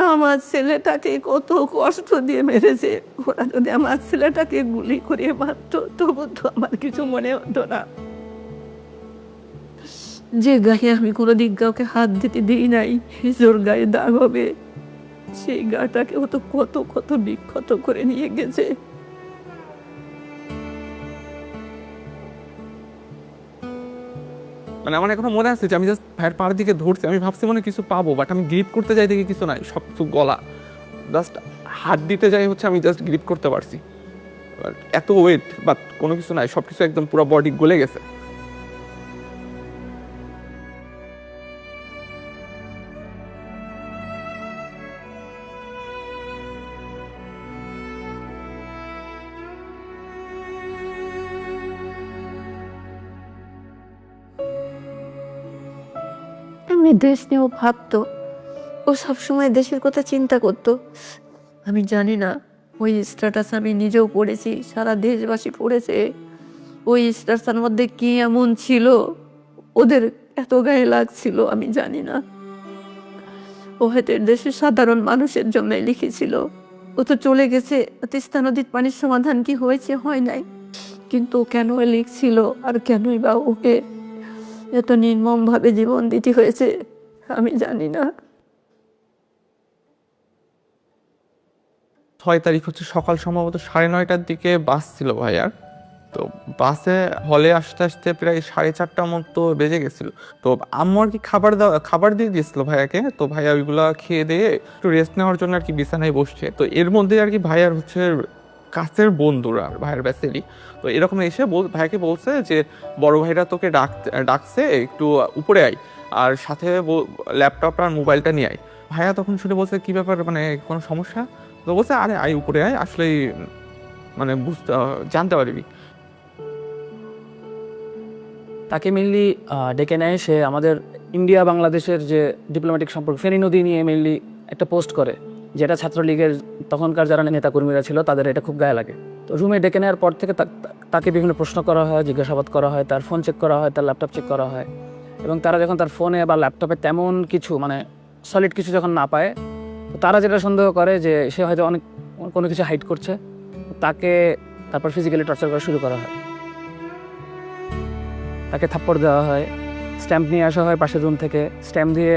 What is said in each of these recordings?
ওরা আমার ছেলেটাকে কত কষ্ট দিয়ে মেরেছে। ওরা যদি আমার ছেলেটাকে গুলি করে মারতো তবু তো আমার কিছু মনে হতো না। যে গায়ে আমি কোনোদিন কাউকে হাত দিতে দিই নাই, জোর গায়ে দাগ হবে, সেই গাটাকে ও তো কত কত বিক্ষত করে নিয়ে গেছে। মানে আমার এখনো মনে আছে যে আমি জাস্ট ভাইয়ের পাড়ের দিকে ধরছি, আমি ভাবছি মনে কিছু পাবো, বাট আমি গ্রিপ করতে যাই দেখি কিছু নাই, সব কিছু গলা। জাস্ট হাত দিতে যাই হচ্ছে আমি জাস্ট গ্রিপ করতে পারছি, এত ওয়েট বাট কোনো কিছু নাই, সব কিছু একদম পুরো বডি গলে গেছে। আমি দেশ নিয়েও ভাবতো, ও সবসময় দেশের কথা চিন্তা করতো। আমি জানি না ওই স্ট্যাটাস আমি নিজেও পড়েছি, সারা দেশবাসী পড়েছে। ওই স্ট্যাটাসের মধ্যে কি এমন ছিল ওদের এত গায়ে লাগছিল আমি জানি না। ও হয়তো দেশের সাধারণ মানুষের জন্য লিখেছিল। ও তো চলে গেছে, তিস্তা নদীর পানির সমাধান কি হয়েছে? হয় নাই। কিন্তু কেন লিখছিল আর কেনই বা ওকে এত নির্মমভাবে জীবন দিতে হয়েছে আমি জানি না। 6 তারিখ হচ্ছে সকাল সম্ভবত 9:30টার দিকে বাস ছিল ভাইয়ার। তো বাসে হলে আসতে আসতে প্রায় 4:30টার মতো বেজে গেছিল। তো আম্মু আর কি খাবার দিয়ে দিয়েছিল ভাইয়াকে। তো ভাইয়া ওইগুলা খেয়ে দিয়ে একটু রেস্ট নেওয়ার জন্য আর কি বিছানায় বসছে। তো এর মধ্যে আর কি ভাইয়ার হচ্ছে কাছের বন্ধুরা ভাইয়ের ব্যাচেরই তো এরকম এসে ভাইয়াকে বলছে যে বড় ভাইরা তোকে ডাকছে, একটু উপরে আয়, আর সাথে ল্যাপটপ আর মোবাইলটা নিয়ে আয়। ভাইয়া তখন শুনে বলছে কি ব্যাপার, মানে কোনো সমস্যা? তো বলছে আরে আয় উপরে আয়, আসলেই মানে জানতে পারবি। তাকে মেনলি ডেকে নেয়, সে আমাদের ইন্ডিয়া বাংলাদেশের যে ডিপ্লোম্যাটিক সম্পর্ক ফেনী নদী নিয়ে মেনলি একটা পোস্ট করে, যেটা ছাত্রলীগের তখনকার যারা নেতাকর্মীরা ছিল তাদের এটা খুব গায়ে লাগে। তো রুমে ডেকে নেওয়ার পর থেকে তাকে বিভিন্ন প্রশ্ন করা হয়, জিজ্ঞাসাবাদ করা হয়, তার ফোন চেক করা হয়, তার ল্যাপটপ চেক করা হয়। এবং তারা যখন তার ফোনে বা ল্যাপটপে তেমন কিছু মানে সলিড কিছু যখন না পায়, তো তারা যেটা সন্দেহ করে যে সে হয়তো অনেক কোনো কিছু হাইড করছে, তাকে তারপর ফিজিক্যালি টর্চার করা শুরু করা হয়। তাকে থাপ্পড় দেওয়া হয়, স্ট্যাম্প নিয়ে আসা হয় পাশের রুম থেকে, স্ট্যাম্প দিয়ে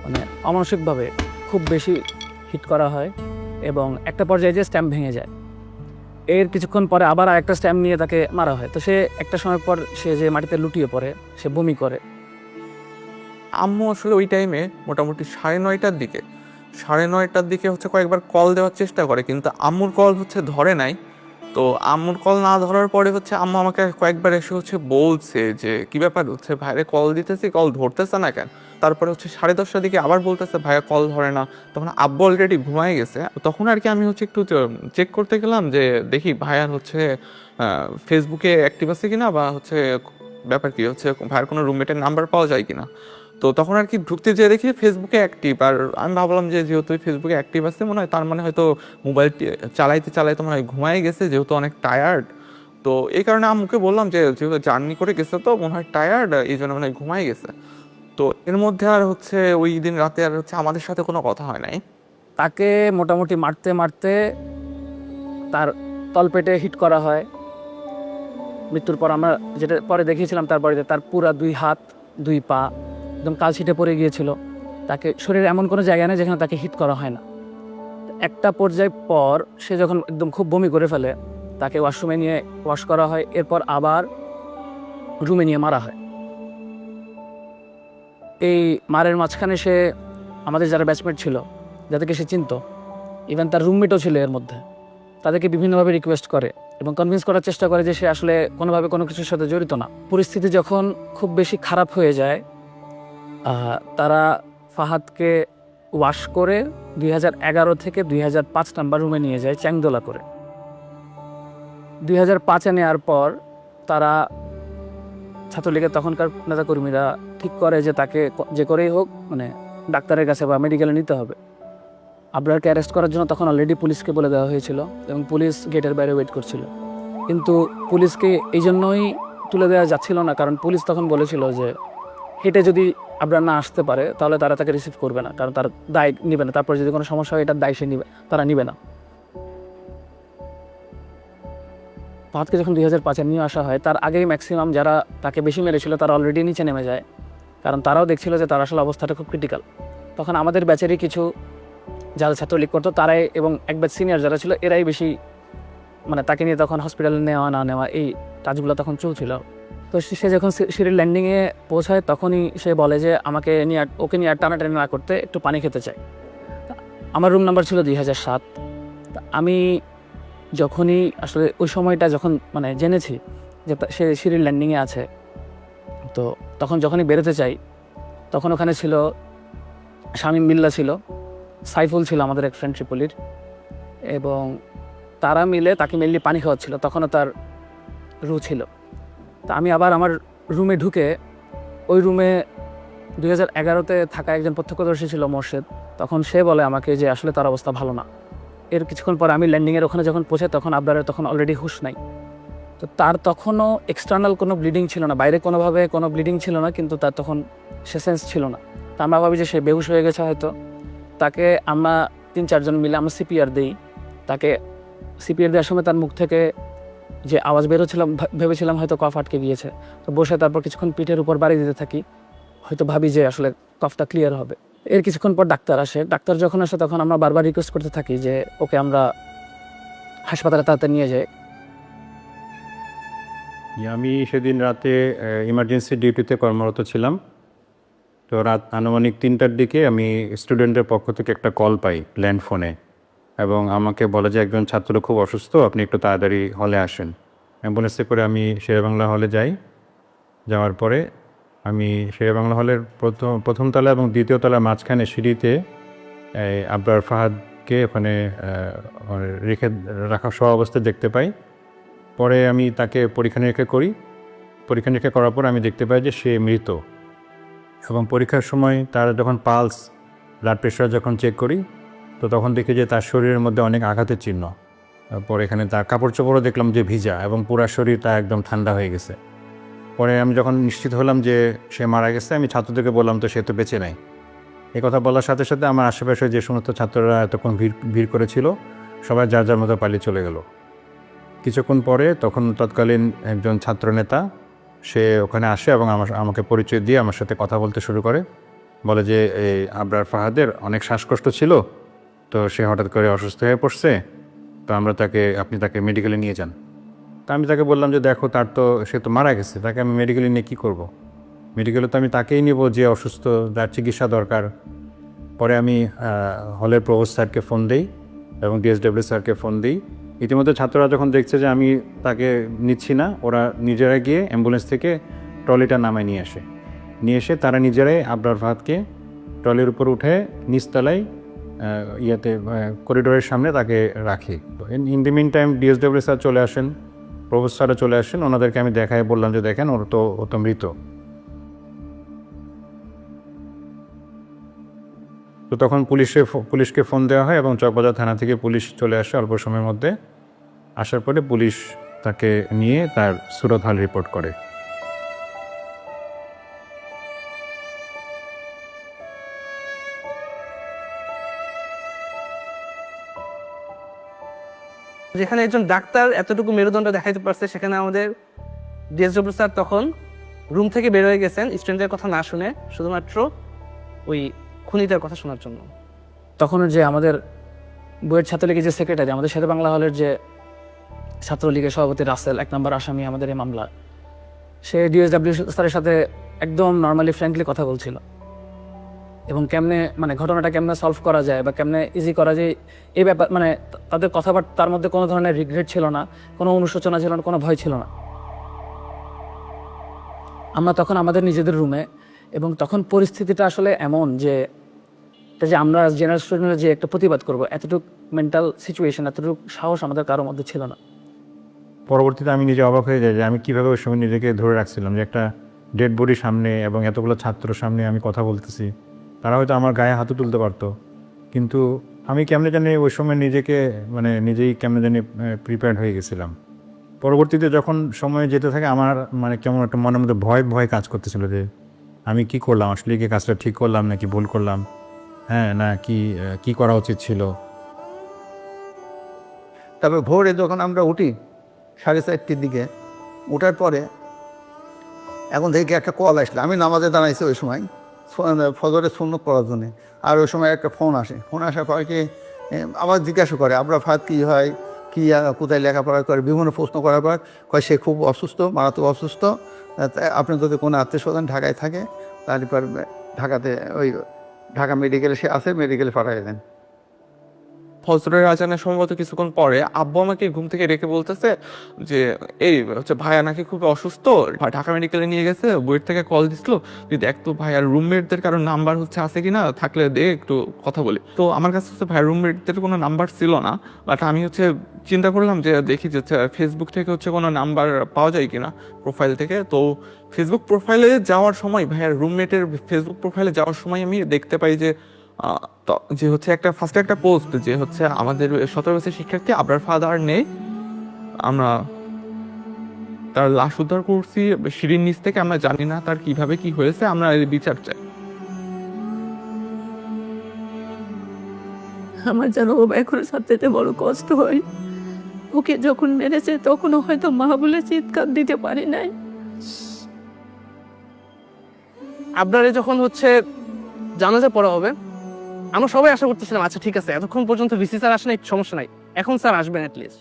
মানে অমানসিকভাবে খুব বেশি হিট করা হয় এবং একটা পর্যায়ে যে স্ট্যাম্প ভেঙে যায়। এর কিছুক্ষণ পরে আবার আরেকটা স্ট্যাম্প নিয়ে তাকে মারা হয়। তো সে একটা সময় পর সে যে মাটিতে লুটিয়ে পড়ে, সে বমি করে। আম্মু আসলে ওই টাইমে মোটামুটি 9:30টার দিকে হচ্ছে কয়েকবার কল দেওয়ার চেষ্টা করে, কিন্তু আম্মুর কল হচ্ছে ধরে নাই। তো আম্মুর কল না ধরার পরে হচ্ছে আম্মু আমাকে কয়েকবার এসে হচ্ছে বলছে যে কি ব্যাপার, হচ্ছে ভাইরে কল দিতেছি, কল ধরতেছে না কেন? তারপরে হচ্ছে 10:30টার দিকে আবার বলতেছে ভাইয়া কল ধরে না। তখন আব্বু অলরেডি ঘুমায় গেছে। তখন আর কি আমি হচ্ছে একটু চেক করতে গেলাম যে দেখি ভাইয়ার হচ্ছে ফেসবুকে অ্যাক্টিভ আছে কিনা, বা হচ্ছে ব্যাপার কি হচ্ছে ভাইয়ার কোনো রুমমেটের নাম্বার পাওয়া যায় কিনা। তো তখন আর কি ঢুকতে যেয়ে দেখি ফেসবুকে অ্যাক্টিভ, আর আমি ভাবলাম যে যেহেতু ফেসবুকে অ্যাক্টিভ আছে মনে হয়, তার মানে হয়তো মোবাইলটি চালাইতে মনে হয় ঘুমায় গেছে, যেহেতু অনেক টায়ার্ড। তো এই কারণে আম্মুকে বললাম যে যেহেতু জার্নি করে গেছে তো মনে হয় টায়ার্ড, এই জন্য মনে হয় ঘুমায় গেছে। তো এর মধ্যে আর হচ্ছে ওই দিন রাতে আর হচ্ছে আমাদের সাথে কোনো কথা হয় নাই। তাকে মোটামুটি মারতে মারতে তার তলপেটে হিট করা হয়। মৃত্যুর পর আমরা যেটা পরে দেখিয়েছিলাম তার বাড়িতে, তার পুরা 2 হাত 2 পা একদম কালশিটে পড়ে গিয়েছিল। তাকে শরীরে এমন কোনো জায়গা নেই যেখানে তাকে হিট করা হয় না। একটা পর্যায় পর সে যখন একদম খুব বমি করে ফেলে, তাকে ওয়াশরুমে নিয়ে ওয়াশ করা হয়, এরপর আবার রুমে নিয়ে মারা হয়। এই মারের মাঝখানে সে আমাদের যারা ব্যাচমেট ছিল, যাদেরকে সে চিনত, ইভেন তার রুমমেটও ছিল এর মধ্যে, তাদেরকে বিভিন্নভাবে রিকোয়েস্ট করে এবং কনভিন্স করার চেষ্টা করে যে সে আসলে কোনোভাবে কোনো কিছুর সাথে জড়িত না। পরিস্থিতি যখন খুব বেশি খারাপ হয়ে যায়, তারা ফাহাদকে ওয়াশ করে 2011 থেকে 2005 নাম্বার রুমে নিয়ে যায় চ্যাংদোলা করে। 2005-এ নেওয়ার পর তারা ছাত্রলীগের তখনকার নেতাকর্মীরা ঠিক করে যে তাকে যে করেই হোক মানে ডাক্তারের কাছে বা মেডিকেলে নিতে হবে। আবরারকে অ্যারেস্ট করার জন্য তখন অলরেডি পুলিশকে বলে দেওয়া হয়েছিল এবং পুলিশ গেটের বাইরে ওয়েট করছিল। কিন্তু পুলিশকে এই জন্যই তুলে দেওয়া যাচ্ছিল না, কারণ পুলিশ তখন বলেছিল যে হেঁটে যদি আবরার না আসতে পারে তাহলে তারা তাকে রিসিভ করবে না, কারণ তার দায় নিবে না। তারপর যদি কোনো সমস্যা হয় এটার দায় সে নিবে, তারা নিবে না। ফাহাদকে যখন 2005-এ নিয়ে আসা হয় তার আগেই ম্যাক্সিমাম যারা তাকে বেশি মেরেছিল তারা অলরেডি নিচে নেমে যায়, কারণ তারাও দেখছিল যে তার আসলে অবস্থাটা খুব ক্রিটিক্যাল। তখন আমাদের ব্যাচেরই কিছু যারা ছাত্রলীগ করতো তারাই এবং এক ব্যাচ সিনিয়র যারা ছিল এরাই বেশি মানে তাকে নিয়ে তখন হসপিটালে নেওয়া না নেওয়া এই কাজগুলো তখন চলছিল। তো সে যখন সিঁড়ির ল্যান্ডিংয়ে পৌঁছায় তখনই সে বলে যে আমাকে নিয়ে ওকে নিয়ে আর টানাটানি না করতে একটু পানি খেতে চাই। আমার রুম নাম্বার ছিল 2007। আমি যখনই আসলে ওই সময়টা যখন মানে জেনেছি যে সে সিঁড়ির ল্যান্ডিংয়ে আছে, তো তখন যখনই বেরোতে চাই তখন ওখানে ছিল শামীম বিল্লা ছিল, সাইফুল ছিল আমাদের এক ফ্রেন্ড ট্রিপলির, এবং তারা মিলে তাকে মেনলি পানি খাওয়াচ্ছিল। তখনও তার রু ছিল। তা আমি আবার আমার রুমে ঢুকে ওই রুমে 2011-তে থাকা একজন প্রত্যক্ষদর্শী ছিল মোর্শেদ, তখন সে বলে আমাকে যে আসলে তার অবস্থা ভালো না। এর কিছুক্ষণ পর আমি ল্যান্ডিংয়ের ওখানে যখন পৌঁছাই তখন আবরারের তখন অলরেডি হুঁশ নাই। তো তার তখনও এক্সটার্নাল কোনো ব্লিডিং ছিল না, বাইরে কোনোভাবে কোনো ব্লিডিং ছিল না, কিন্তু তার তখন সে সেন্স ছিল না। তা আমরা ভাবি যে সে বেহুশ হয়ে গেছে হয়তো। তাকে আমরা 3-4 জন মিলে আমরা সিপিআর দিই। তাকে সিপিআর দেওয়ার সময় তার মুখ থেকে যে আওয়াজ বেরোচ্ছিলাম ভেবেছিলাম হয়তো কফ আটকে গিয়েছে। তো বসে তারপর কিছুক্ষণ পিঠের উপর বাড়ি দিতে থাকি, হয়তো ভাবি যে আসলে কফটা ক্লিয়ার হবে। এর কিছুক্ষণ পর ডাক্তার আসে। ডাক্তার যখন আসে তখন আমরা বারবার রিকোয়েস্ট করতে থাকি যে ওকে আমরা হাসপাতালে তাড়াতাড়ি নিয়ে যাই। আমি সেদিন রাতে ইমার্জেন্সি ডিউটিতে কর্মরত ছিলাম। তো রাত আনুমানিক 3টার দিকে আমি স্টুডেন্টের পক্ষ থেকে একটা কল পাই ল্যান্ড ফোনে, এবং আমাকে বলে যে একজন ছাত্র খুব অসুস্থ, আপনি একটু তাড়াতাড়ি হলে আসেন। অ্যাম্বুলেন্সে করে আমি শেরেবাংলা হলে যাই। যাওয়ার পরে আমি শেরেবাংলা হলের প্রথম তলা এবং দ্বিতীয় তলার মাঝখানে সিঁড়িতে আবরার ফাহাদকে ওখানে রেখে রাখা সহ অবস্থায় দেখতে পাই। পরে আমি তাকে পরীক্ষা নিরীক্ষা করার পর আমি দেখতে পাই যে সে মৃত। এবং পরীক্ষার সময় তার যখন পালস, ব্লাড প্রেশার যখন চেক করি, তো তখন দেখি যে তার শরীরের মধ্যে অনেক আঘাতের চিহ্ন। পরে এখানে তার কাপড় চোপড়ও দেখলাম যে ভিজা, এবং পুরা শরীরটা একদম ঠান্ডা হয়ে গেছে। পরে আমি যখন নিশ্চিত হলাম যে সে মারা গেছে, আমি ছাত্রদেরকে বললাম তো সে তো বেঁচে নাই। এই কথা বলার সাথে সাথে আমার আশেপাশে যে সমস্ত ছাত্ররা এতক্ষণ ভিড় করেছিল সবাই যার যার মতো পালিয়ে চলে গেল। কিছুক্ষণ পরে তখন তৎকালীন একজন ছাত্রনেতা সে ওখানে আসে এবং আমাকে পরিচয় দিয়ে আমার সাথে কথা বলতে শুরু করে। বলে যে এই আবরার ফাহাদের অনেক শ্বাসকষ্ট ছিল, তো সে হঠাৎ করে অসুস্থ হয়ে পড়ছে, তো আপনি তাকে মেডিকেলে নিয়ে যান। তা আমি তাকে বললাম যে দেখো সে তো মারা গেছে, তাকে আমি মেডিকেলে নিয়ে কী করব। মেডিকেলে তো আমি তাকেই নিব যে অসুস্থ, যার চিকিৎসা দরকার। পরে আমি হলের প্রভোস্ট স্যারকে ফোন দিই এবং ডিএসডব্লিউ স্যারকে ফোন দিই। ইতিমধ্যে ছাত্ররা যখন দেখছে যে আমি তাকে নিচ্ছি না, ওরা নিজেরা গিয়ে অ্যাম্বুলেন্স থেকে ট্রলিটা নামায় নিয়ে এসে তারা নিজেরাই আবরার ফাহাদকে ট্রলির উপর উঠে নিচতলায় করিডোরের সামনে তাকে রাখি। In the mean time DSW sir চলে আসেন, প্রভোস্ট স্যারও চলে আসেন। ওনাদেরকে আমি বললাম যে দেখেন ও তো মৃত। তো তখন পুলিশকে ফোন দেওয়া হয় এবং চকবাজার থানা থেকে পুলিশ চলে আসে অল্প সময়ের মধ্যে। আসার পরে পুলিশ তাকে নিয়ে তার সুরত হাল রিপোর্ট করে। যেখানে একজন ডাক্তার এতটুকু মেরুদণ্ড দেখাইতে পারছে, সেখানে আমাদের ডিএসডব্লিউ স্যার তখন রুম থেকে বের হয়ে গেছেন স্টুডেন্টের কথা না শুনে, শুধুমাত্র ওই খুনিটার কথা শোনার জন্য। তখন যে আমাদের বইয়ের ছাত্রলীগের যে সেক্রেটারি, আমাদের শেরে বাংলা হলের যে ছাত্রলীগের সভাপতি রাসেল, 1 নম্বর আসামি আমাদের এই মামলা, সে ডিএসডব্লিউ স্যারের সাথে একদম নর্মালি ফ্র্যাঙ্কলি কথা বলছিল এবং কেমনে মানে ঘটনাটা কেমনে সলভ করা যায় বা কেমনে ইজি করা যায় এই ব্যাপার, মানে তাদের কথাবার্তার মধ্যে কোনো ধরনের রিগ্রেট ছিল না, কোনো অনুশোচনা ছিল না, কোনো ভয় ছিল না। আমরা তখন আমাদের নিজেদের রুমে, এবং তখন পরিস্থিতিটা আসলে এমন যে আমরা জেনারেল স্টুডেন্টরা যে একটা প্রতিবাদ করবো এতটুকু মেন্টাল সিচুয়েশন, এতটুকু সাহস আমাদের কারোর মধ্যে ছিল না। পরবর্তীতে আমি নিজে অবাক হয়ে যাই যে আমি কীভাবে ওই সময় নিজেকে ধরে রাখছিলাম যে একটা ডেড বডির সামনে এবং এতগুলো ছাত্রর সামনে আমি কথা বলতেছি। তারা হয়তো আমার গায়ে হাতও তুলতে পারতো, কিন্তু আমি কেমনে জানি ওই সময় নিজেই কেমনে জানি প্রিপেয়ার্ড হয়ে গেছিলাম। পরবর্তীতে যখন সময় যেতে থাকে আমার কেমন একটা মনের মধ্যে ভয় কাজ করতেছিল যে আমি কি করলাম, আসলে কি কাজটা ঠিক করলাম নাকি ভুল করলাম, হ্যাঁ, না কি করা উচিত ছিল। তারপর ভোরে যখন আমরা উঠি 4:30টার দিকে, ওঠার পরে এখন থেকে একটা কল আসলো, আমি নামাজে দাঁড়াইছি ওই সময় ফজরের সুন্নত পড়ার জন্যে। আর ওই সময় একটা ফোন আসে, ফোন আসার পরে কি আবার জিজ্ঞাসা করে আপনার ফাদ কী হয়, কী কোথায় লেখাপড়া করে, বিভিন্ন প্রশ্ন করার পর কয় সে খুব অসুস্থ, মারাত্মক অসুস্থ, আপনি যদি কোনো আত্মীয় স্বজন ঢাকায় থাকে তাহলে পর ঢাকাতে ওই ঢাকা মেডিকেলে সে আছে, মেডিকেলে পাঠিয়ে দেন। ফজরের আজানের সম্ভবত কিছুক্ষণ পরে আব্বু আমাকে ঘুম থেকে ডেকে বলতেছে যে এই হচ্ছে ভাইয়া নাকি খুব অসুস্থ, ঢাকা মেডিকেলে নিয়ে গেছে, বুয়েট থেকে কল দিছিল, তুই দেখ তো ভাইয়ার রুমমেটদের কারো নাম্বার হচ্ছে আছে কিনা, থাকলে দে একটু কথা বলি। তো আমার কাছে হচ্ছে ভাইয়ার রুমমেটদের কোনো নাম্বার ছিল না, বাট আমি হচ্ছে চিন্তা করলাম যে দেখি যে ফেসবুক থেকে হচ্ছে কোনো নাম্বার পাওয়া যায় কিনা প্রোফাইল থেকে। তো ফেসবুক প্রোফাইলে যাওয়ার সময়, ভাইয়ার রুমমেটের ফেসবুক প্রোফাইলে যাওয়ার সময় আমি দেখতে পাই যে যে হচ্ছে ফার্স্টে একটা পোস্ট যে হচ্ছে আমাদের 17 বছরের শিক্ষার্থী আবরার ফাদার নেই, আমরা তার লাশ উদ্ধার করছি সিঁড়ির নিচ থেকে, আমরা জানি না তার কিভাবে কি হয়েছে, আমরা এর বিচার চাই। আমার যেন ও এখনো সবচেয়ে বড় কষ্ট হয়। ওকে যখন মেরেছে তখনও হয়তো মা বলে চিৎকার দিতে পারি নাই। আপনারে যখন হচ্ছে জানাজা পড়া হবে, আমরা সবাই আশা করতেছিলাম আচ্ছা ঠিক আছে, এতক্ষণ পর্যন্ত ভিসি স্যার আসেন নাই, সমস্যা নাই, এখন স্যার আসবেন অ্যাটলিস্ট।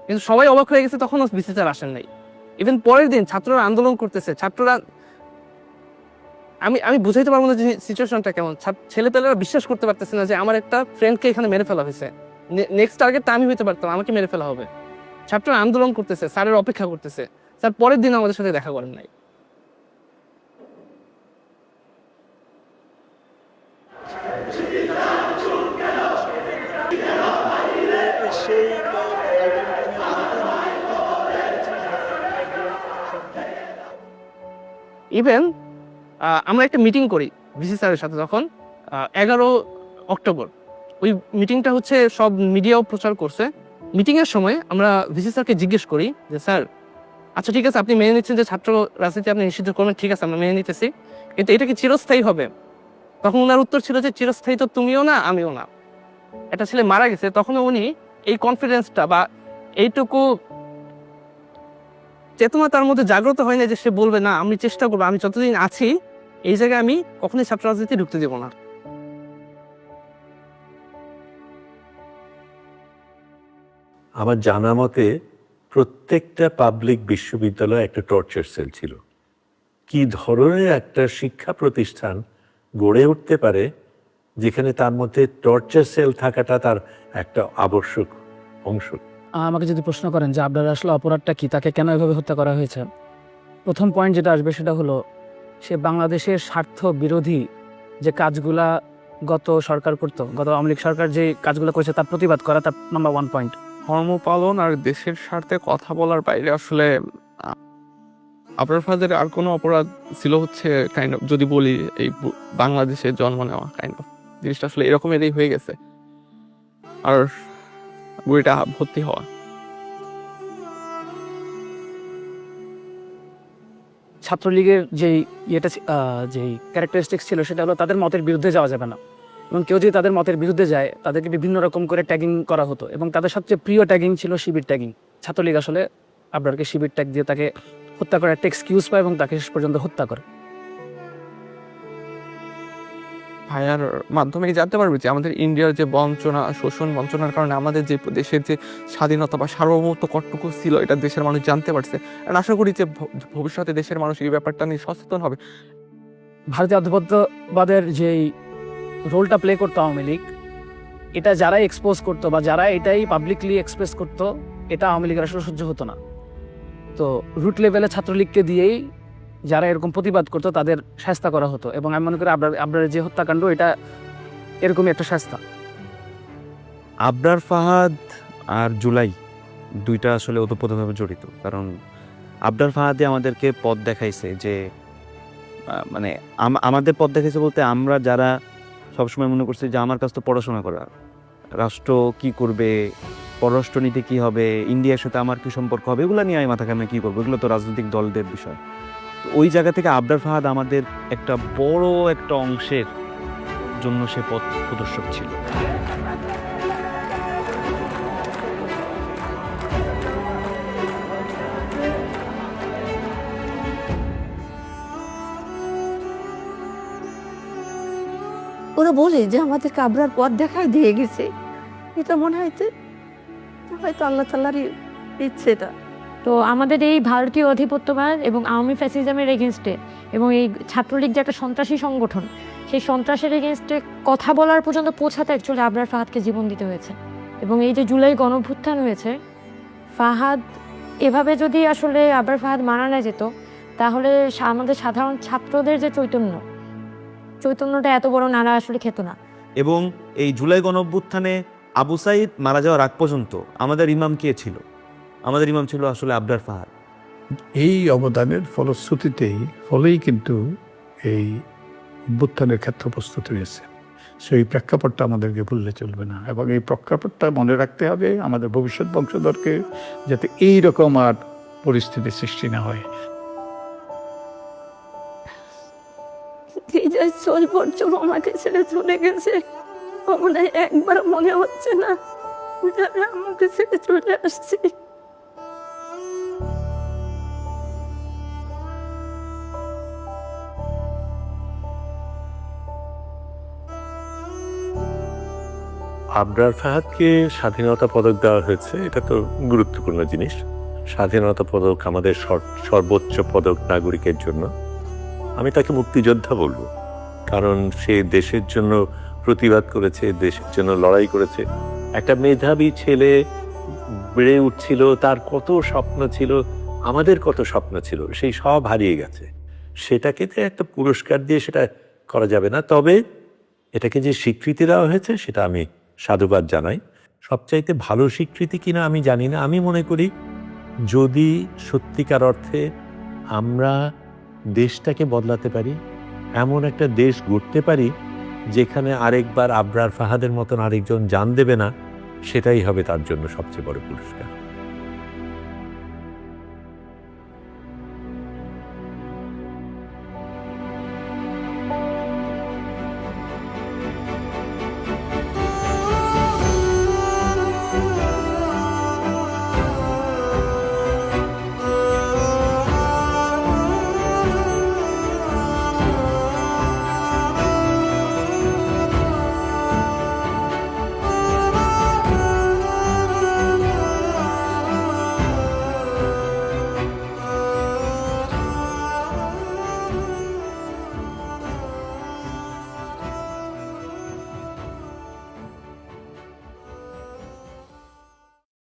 কিন্তু সবাই অবাক হয়ে গেছে, তখনও ভিসি স্যার আসেন নাই। ইভেন পরের দিন ছাত্ররা আন্দোলন করতেছে, ছাত্ররা আমি বুঝাইতে পারবো না যে সিচুয়েশনটা কেমন। ছেলেপেলেরা বিশ্বাস করতে পারতেছে না যে আমার একটা ফ্রেন্ডকে এখানে মেরে ফেলা হয়েছে, নেক্সট টার্গেটটা আমি হইতে পারতাম, আমাকে মেরে ফেলা হবে। ছাত্ররা আন্দোলন করতেছে, স্যারের অপেক্ষা করতেছে, স্যার পরের দিন আমাদের সাথে দেখা করেন নাই। ইভেন আমরা একটা মিটিং করি ভিসি স্যারের সাথে তখন 11 অক্টোবর। ওই মিটিংটা হচ্ছে সব মিডিয়াও প্রচার করছে। মিটিংয়ের সময় আমরা ভিসি স্যারকে জিজ্ঞেস করি যে স্যার আচ্ছা ঠিক আছে, আপনি মেনে নিচ্ছেন যে ছাত্র রাজনীতি আপনি নিষিদ্ধ করবেন, ঠিক আছে আমরা মেনে নিতেছি, কিন্তু এটা কি চিরস্থায়ী হবে? তখন ওনার উত্তর ছিল যে চিরস্থায়ী তো তুমিও না আমিও না। একটা ছেলে মারা গেছে, তখন উনি এই কনফিডেন্সটা বা এইটুকু চেতনা তার মধ্যে জাগ্রত হয় না যে সে বলবে না আমি চেষ্টা করবো, আমি যতদিন আছি এই জায়গায় আমি কখনোই ছাত্র রাজনীতি ঢুকতে দেবো না। আমার জানা মতে প্রত্যেকটা পাবলিক বিশ্ববিদ্যালয়ে একটা টর্চার সেল ছিল। কি ধরনের একটা শিক্ষা প্রতিষ্ঠান গড়ে উঠতে পারে যেখানে তার মধ্যে টর্চার সেল থাকাটা তার একটা আবশ্যক অংশ? আমাকে যদি প্রশ্ন করেন যে আপনার আসলে অপরাধটা কি, তাকে কেন এভাবে হত্যা করা হয়েছে, প্রথম পয়েন্ট যেটা আসবে সেটা হলো সে বাংলাদেশের স্বার্থ বিরোধী যে কাজগুলা গত সরকার করতো, গত আওয়ামী লীগ সরকার যে কাজগুলো করেছে তার প্রতিবাদ করা, তার নাম্বার 1 পয়েন্ট। ধর্ম পালন আর দেশের স্বার্থে কথা বলার বাইরে আসলে আপনার ফাদার আর কোনো অপরাধ ছিল হচ্ছে কাইন্ড অফ, যদি বলি এই বাংলাদেশে জন্ম নেওয়া, কাইন্ড অফ জিনিসটা আসলে এরকমেরই হয়ে গেছে, আর বইটা ভর্তি হওয়া। ছাত্রলীগের যেই যেই ক্যারেক্টারিস্টিক্স ছিল সেটা হলো তাদের মতের বিরুদ্ধে যাওয়া যাবে না, এবং কেউ যদি তাদের মতের বিরুদ্ধে যায় তাদেরকে বিভিন্ন রকম করে ট্যাগিং করা হতো, এবং তাদের সবচেয়ে প্রিয় ট্যাগিং ছিল শিবির ট্যাগিং। ছাত্রলীগ আসলে আবরারকে শিবির ট্যাগ দিয়ে তাকে হত্যা করার একটা এক্সকিউজ পায় এবং তাকে শেষ পর্যন্ত হত্যা করে। ভাইয়ার মাধ্যমেই জানতে পারবে যে আমাদের ইন্ডিয়ার যে বঞ্চনা, শোষণ বঞ্চনার কারণে আমাদের যে দেশের যে স্বাধীনতা বা সার্বভৌমত্ব কতটুকু ছিল এটা দেশের মানুষ জানতে পারছে। আর আশা করি যে ভবিষ্যতে দেশের মানুষ এই ব্যাপারটা নিয়ে সচেতন হবে। ভারতীয় আধিপত্যবাদের যেই রোলটা প্লে করতো আওয়ামী লীগ, এটা যারাই এক্সপোজ করতো বা যারা এটাই পাবলিকলি এক্সপ্রেস করতো, এটা আওয়ামী লীগের আসলে সহ্য হতো না। তো রুট লেভেলে ছাত্রলীগকে দিয়েই যারা এরকম প্রতিবাদ করতো তাদের শাস্তা করা হতো, এবং আমি মনে করি আবরারের যে হত্যাকাণ্ড এটা এরকমই একটা শাস্তা। আবরার ফাহাদ আর জুলাই দুইটা আসলে ওতপ্রোতভাবে জড়িত, কারণ আবরার ফাহাদে আমাদেরকে পথ দেখাইছে যে মানে আমাদের পথ দেখাইছে বলতে আমরা যারা সবসময় মনে করছি যে আমার কাছ তো পড়াশোনা করা, রাষ্ট্র কি করবে, পররাষ্ট্রনীতি কি হবে, ইন্ডিয়ার সাথে আমার কি সম্পর্ক হবে, এগুলো নিয়ে আমি মাথা ঘামে কী করবো, এগুলো তো রাজনৈতিক দলদের বিষয়। তো ওই জায়গা থেকে আবরার ফাহাদ আমাদের একটা বড় একটা অংশের জন্য সে পথ প্রদর্শক ছিল। ওরা বলে যে আমাদেরকে আবরার পথ দেখায় দিয়ে গেছে, এটা মনে হয়তো হয়তো আল্লাহ তাআলারই ইচ্ছে এটা। তো আমাদের এই ভারতীয় অধিপত্যবাদ এবং আওয়ামী ফ্যাসিজমের এগেনস্টে এবং এই ছাত্রলীগ যে একটা সন্ত্রাসী সংগঠন, সেই সন্ত্রাসের এগেনস্টে কথা বলার পর্যন্ত পৌঁছাতে অ্যাকচুয়ালি আবরার ফাহাদকে জীবন দিতে হয়েছে। এবং এই যে জুলাই গণঅভ্যুত্থান হয়েছে, ফাহাদ এভাবে যদি আসলে আবরার ফাহাদ মারা না যেত, তাহলে আমাদের সাধারণ ছাত্রদের যে চৈতন্যটা এত বড় নাড়া আসলে খেত না। এবং এই জুলাই গণঅভ্যুত্থানে আবু সাইদ মারা যাওয়ার আগ পর্যন্ত আমাদের ইমাম কে ছিল? আমাদের ইমাম ছিল আসলে আবরার ফাহাদ। এই অবদানের ফলেই কিন্তু এই অভ্যুত্থানের ক্ষেত্র প্রস্তুত হয়েছে। সেই প্রেক্ষাপটটা আমাদেরকে ভুললে চলবে না, এবং এই প্রেক্ষাপটটা মনে রাখতে হবে আমাদের ভবিষ্যৎ বংশধরকে, যাতে এই রকম আর পরিস্থিতির সৃষ্টি না হয়। 6 বছর আমাকে ছেড়ে চলে গেছে, মনে একবার মনে হচ্ছে না যে আমি আমাকে ছেড়ে চলে আসছি। আবরার ফাহাদকে স্বাধীনতা পদক দেওয়া হয়েছে, এটা তো গুরুত্বপূর্ণ জিনিস। স্বাধীনতা পদক আমাদের সর্বোচ্চ পদক নাগরিকের জন্য। আমি তাকে মুক্তিযোদ্ধা বলবো, কারণ সে দেশের জন্য প্রতিবাদ করেছে, দেশের জন্য লড়াই করেছে। একটা মেধাবী ছেলে বেড়ে উঠছিল, তার কত স্বপ্ন ছিল, আমাদের কত স্বপ্ন ছিল, সেই সব হারিয়ে গেছে। সেটাকে তো একটা পুরস্কার দিয়ে সেটা করা যাবে না। তবে এটাকে যে স্বীকৃতি দেওয়া হয়েছে সেটা আমি সাধুবাদ জানাই। সবচাইতে ভালো স্বীকৃতি কিনা আমি জানি না। আমি মনে করি যদি সত্যিকার অর্থে আমরা দেশটাকে বদলাতে পারি, এমন একটা দেশ গড়তে পারি যেখানে আরেকবার আবরার ফাহাদের মতন আরেকজন জান দেবে না, সেটাই হবে তার জন্য সবচেয়ে বড় পুরস্কার।